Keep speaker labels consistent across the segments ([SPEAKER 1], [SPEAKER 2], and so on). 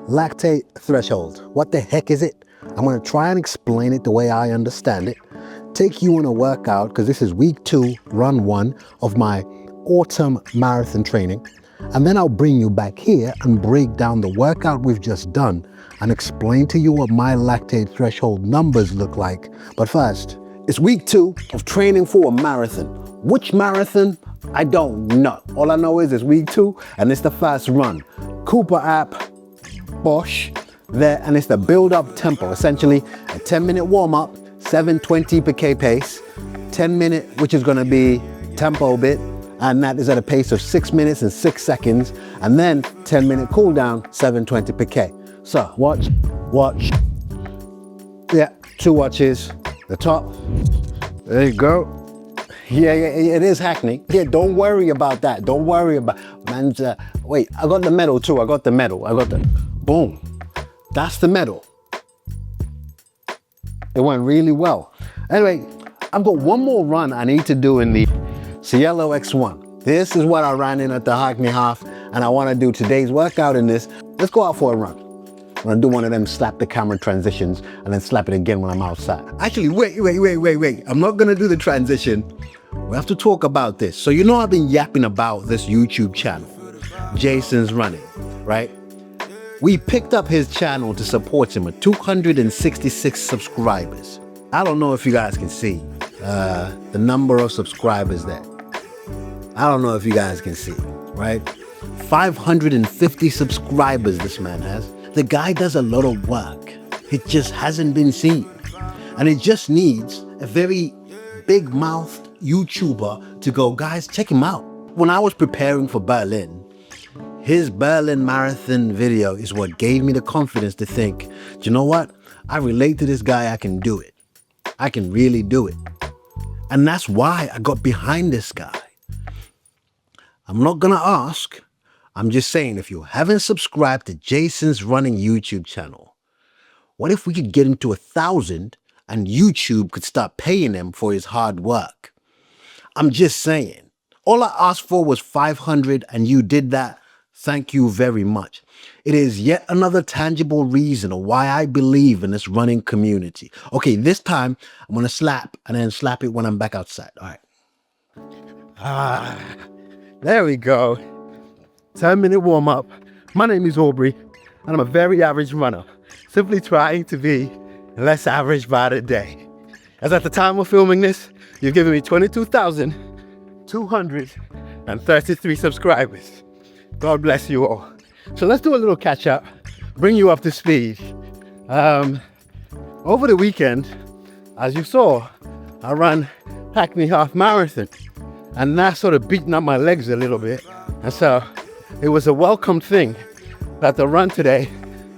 [SPEAKER 1] Lactate Threshold. What the heck is it? I'm going to try and explain it the way I understand it. Take you on a workout, because this is week 2, run 1 of my autumn marathon training. And then I'll bring you back here and break down the workout we've just done and explain to you what my lactate threshold numbers look like. But first, it's week 2 of training for a marathon. Which marathon? I don't know. All I know is it's week 2 and it's the first run. Cooper app, Bosch, there, and it's the build-up tempo. Essentially, a 10-minute warm-up, 720 per K pace, 10-minute, which is going to be tempo bit, and that is at a pace of 6 minutes and 6 seconds, and then 10-minute cool down, 720 per K. So watch, yeah, 2 watches, the top, there you go. Yeah, it is Hackney. Yeah, don't worry about that. Don't worry about, man. Wait, I got the medal too. I got the boom. That's the medal. It went really well. Anyway, I've got one more run I need to do in the Cielo X1. This is what I ran in at the Hackney Half, and I want to do today's workout in this. Let's go out for a run. I'm gonna do one of them slap the camera transitions and then slap it again when I'm outside. Actually, wait. I'm not gonna do the transition. We have to talk about this. So you know I've been yapping about this YouTube channel, Jason's Running, right? We picked up his channel to support him with 266 subscribers. I don't know if you guys can see the number of subscribers there. I don't know if you guys can see, right? 550 subscribers this man has. The guy does a lot of work. It just hasn't been seen. And it just needs a very big-mouthed YouTuber to go, guys, check him out. When I was preparing for Berlin, his Berlin marathon video is what gave me the confidence to think, do you know what? I relate to this guy, I can do it. I can really do it. And that's why I got behind this guy. I'm not gonna ask. I'm just saying, if you haven't subscribed to Jason's Running YouTube channel, what if we could get him to 1,000 and YouTube could start paying him for his hard work? I'm just saying. All I asked for was 500 and you did that. Thank you very much. It is yet another tangible reason of why I believe in this running community. Okay, this time I'm gonna slap and then slap it when I'm back outside. All right. There we go. 10-minute warm-up. My name is Aubrey, and I'm a very average runner, simply trying to be less average by the day. As at the time of filming this, you've given me 22,233 subscribers. God bless you all. So let's do a little catch-up, bring you up to speed. Over the weekend, as you saw, I ran Hackney Half Marathon, and that sort of beaten up my legs a little bit, and so it was a welcome thing that the run today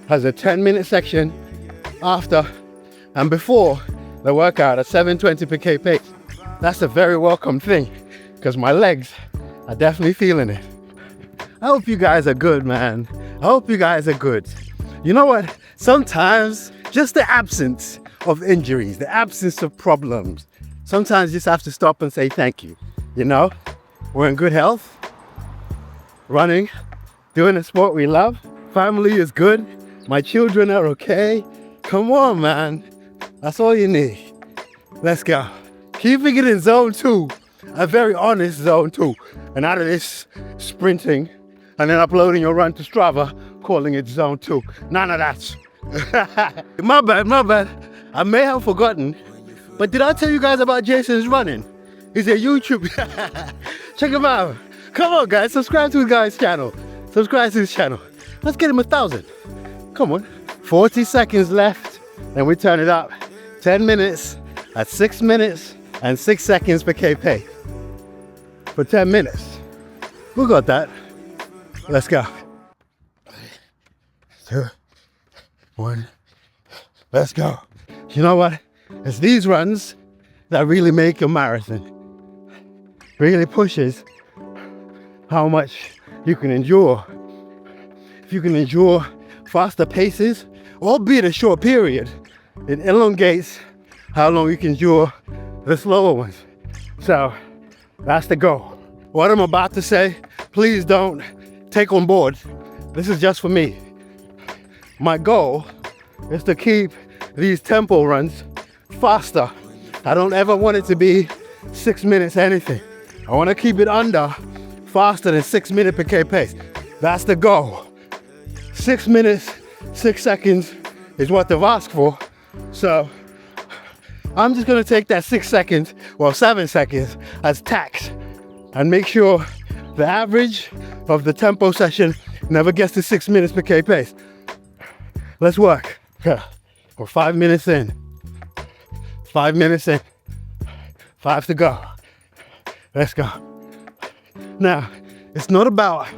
[SPEAKER 1] has a 10-minute section after and before the workout at 720 per K pace. That's a very welcome thing because my legs are definitely feeling it. I hope you guys are good, man. I hope you guys are good. You know what? Sometimes just the absence of injuries, the absence of problems, sometimes you just have to stop and say thank you. You know, we're in good health. Running, doing a sport we love, family is good, my children are okay. Come on, man, that's all you need. Let's go. Keeping it in zone 2, a very honest zone 2, and out of this sprinting and then uploading your run to Strava, calling it zone 2. None of that. My bad. I may have forgotten, but did I tell you guys about Jason's Running? He's a YouTube. Check him out. Come on, guys, subscribe to his guy's channel. Subscribe to his channel. Let's get him 1,000. Come on. 40 seconds left, then we turn it up. 10 minutes at 6 minutes and 6 seconds per K pace. For 10 minutes. We got that. Let's go. 2, 1. Let's go. You know what? It's these runs that really make a marathon. Really pushes how much you can endure. If you can endure faster paces, albeit a short period, it elongates how long you can endure the slower ones. So that's the goal. What I'm about to say, please don't take on board. This is just for me.
[SPEAKER 2] my goal is to keep these tempo runs faster. I don't ever want it to be 6 minutes anything. I want to keep it under faster than 6 minute per K pace. That's the goal. 6 minutes, 6 seconds is what they've asked for. So I'm just gonna take that 6 seconds, well 7 seconds as tax and make sure the average of the tempo session never gets to 6 minutes per K pace. Let's work. Yeah. We're 5 minutes in. 5 minutes in. 5 to go. Let's go. Now, it's not about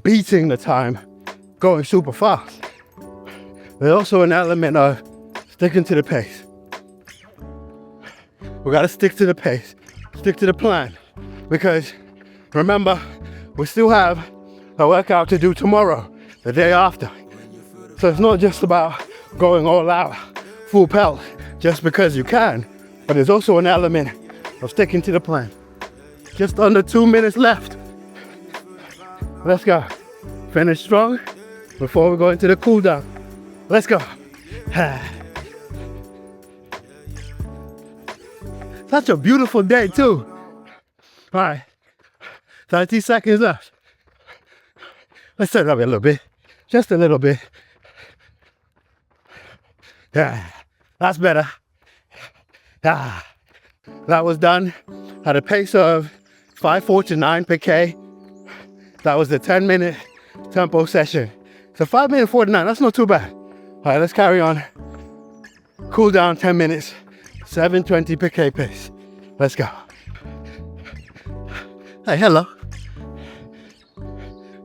[SPEAKER 2] beating the time, going super fast. There's also an element of sticking to the pace. We gotta stick to the pace, stick to the plan. Because remember, we still have a workout to do tomorrow, the day after. So it's not just about going all out, full pelt, just because you can, but there's also an element of sticking to the plan. Just under 2 minutes left. Let's go. Finish strong before we go into the cool down. Let's go. Such a beautiful day too. All right, 30 seconds left. Let's turn it up a little bit, just a little bit. Yeah, that's better. Ah, that was done at a pace of 5:49 per K. That was the 10-minute tempo session. So 5 minutes 49, that's not too bad. All right, let's carry on. Cool down 10 minutes, 7:20 per K pace. Let's go. Hey, hello.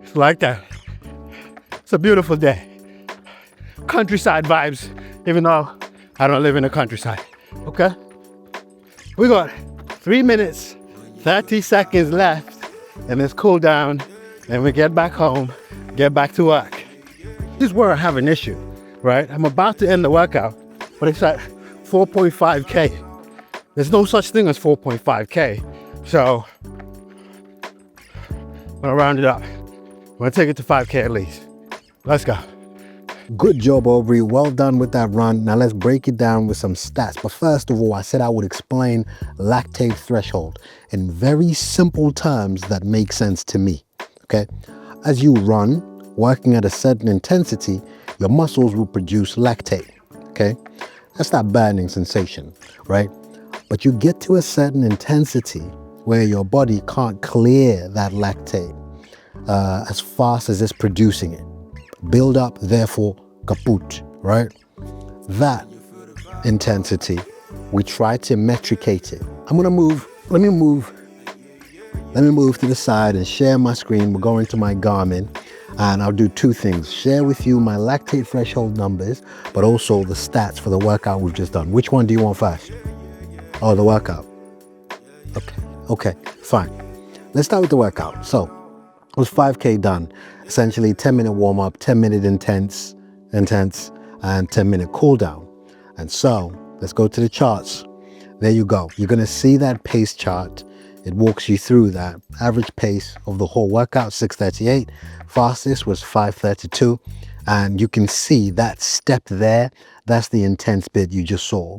[SPEAKER 2] It's like that. It's a beautiful day. Countryside vibes, even though I don't live in the countryside. Okay? We got 3 minutes, 30 seconds left in this cool down, and we get back home, get back to work. This is where I have an issue, right? I'm about to end the workout, but it's at 4.5 K. There's no such thing as 4.5 K. So I'm gonna round it up. I'm gonna take it to 5K at least. Let's go.
[SPEAKER 1] Good job, Aubrey. Well done with that run. Now let's break it down with some stats. But first of all, I said I would explain lactate threshold in very simple terms that make sense to me, okay? As you run, working at a certain intensity, your muscles will produce lactate, okay? That's that burning sensation, right? But you get to a certain intensity where your body can't clear that lactate as fast as it's producing it. Build up, therefore kaput, right? That intensity, we try to metricate it. I'm gonna move, let me move to the side and share my screen. We're going to my Garmin and I'll do two things. Share with you my lactate threshold numbers, but also the stats for the workout we've just done. Which one do you want first? Oh, the workout. Okay, fine. Let's start with the workout. So it was 5K done. Essentially 10-minute warm up, 10-minute intense, and 10-minute cool down. And so let's go to the charts. There you go. You're gonna see that pace chart. It walks you through that. Average pace of the whole workout, 6:38. Fastest was 5:32. And you can see that step there. That's the intense bit you just saw.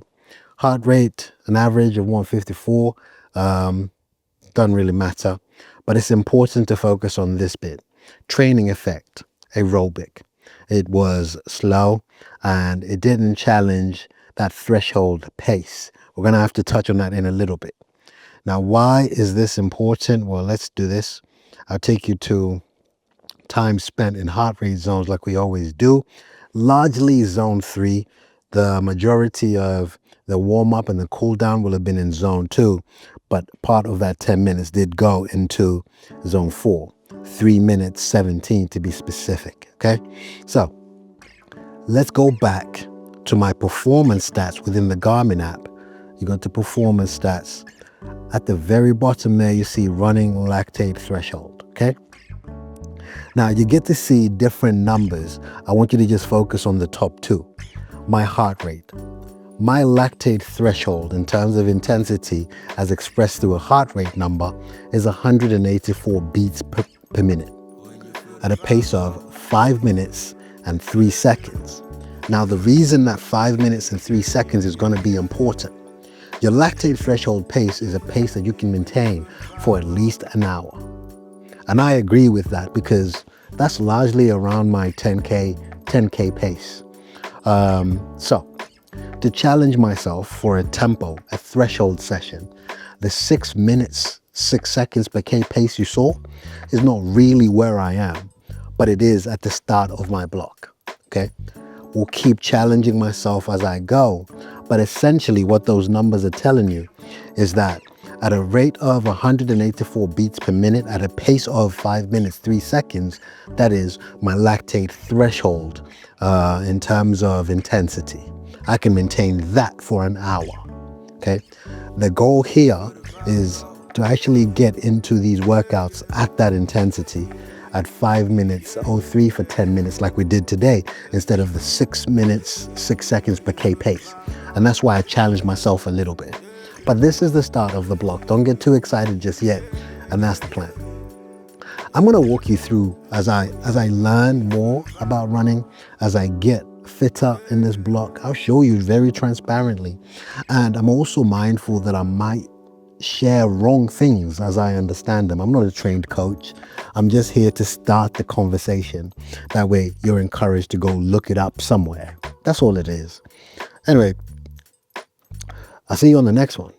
[SPEAKER 1] Heart rate, an average of 154. Doesn't really matter, but it's important to focus on this bit. Training effect, aerobic. It was slow and it didn't challenge that threshold pace. We're gonna have to touch on that in a little bit. Now, why is this important? Well, let's do this. I'll take you to time spent in heart rate zones like we always do. Largely zone 3. The majority of the warm up and the cool down will have been in zone 2, but part of that 10 minutes did go into zone 4. 3 minutes 17 to be specific, okay? So let's go back to my performance stats within the Garmin app. You go to performance stats. At the very bottom there, you see running lactate threshold, okay? Now you get to see different numbers. I want you to just focus on the top two. My heart rate. My lactate threshold in terms of intensity as expressed through a heart rate number is 184 beats per minute at a pace of 5 minutes and 3 seconds. Now, the reason that 5 minutes and 3 seconds is going to be important, your lactate threshold pace is a pace that you can maintain for at least an hour. And I agree with that because that's largely around my 10K pace. So to challenge myself for a tempo, a threshold session, the 6 minutes, 6 seconds per K pace you saw is not really where I am, but it is at the start of my block, okay? Will keep challenging myself as I go. But essentially what those numbers are telling you is that at a rate of 184 beats per minute at a pace of 5 minutes, 3 seconds, that is my lactate threshold in terms of intensity. I can maintain that for an hour, okay? The goal here is to actually get into these workouts at that intensity at 5 minutes 03 for 10 minutes like we did today, instead of the 6 minutes 6 seconds per K pace. And that's why I challenged myself a little bit. But this is the start of the block. Don't get too excited just yet. And that's the plan. I'm going to walk you through as I learn more about running, as I get fitter in this block. I'll show you very transparently. And I'm also mindful that I might share wrong things as I understand them. I'm not a trained coach. I'm just here to start the conversation. That way you're encouraged to go look it up somewhere. That's all it is. Anyway, I'll see you on the next one.